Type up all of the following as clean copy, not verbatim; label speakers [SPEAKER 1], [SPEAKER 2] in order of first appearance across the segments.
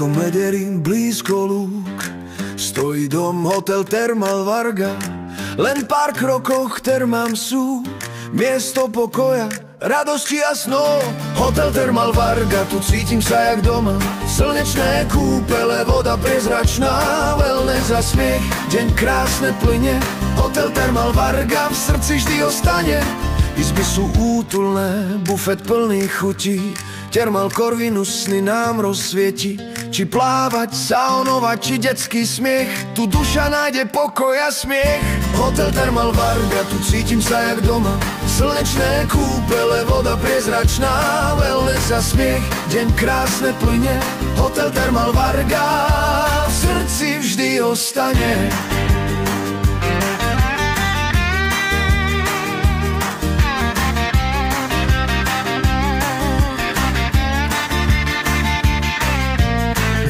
[SPEAKER 1] veľkom Mederi, blízko lúk, stojí dom Hotel Thermal Varga. Len pár krokoch k termám sú miesto pokoja, radosti a snov. Hotel Thermal Varga, tu cítim sa jak doma. Slnečné kúpele, voda priezračná, wellness a smiech, deň krásne plyne. Hotel Thermal Varga v srdci vždy ostane. Izby sú útulné, bufet plný chutí, Thermal Corvinus sny nám rozsvieti. Či plávať, saunovať, či detský smiech, tu duša nájde pokoj a smiech. Hotel Thermal Varga, tu cítim sa jak doma. Slnečné kúpele, voda priezračná, wellness a smiech, deň krásne plyne. Hotel Thermal Varga v srdci vždy ostane.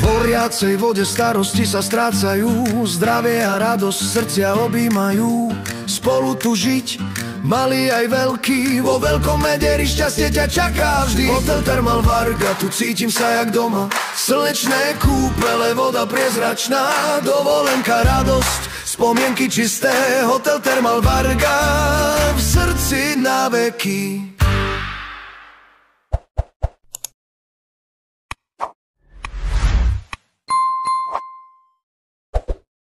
[SPEAKER 1] V riacej vode starosti sa strácajú, zdravie a radosť srdcia objímajú. Spolu tu žiť, malý aj veľký, vo veľkom Mederi šťastie ťa čaká vždy. Hotel Thermal Varga, tu cítim sa jak doma. Slnečné kúpele, voda priezračná, dovolenka, radosť, spomienky čisté. Hotel Thermal Varga v srdci na veky.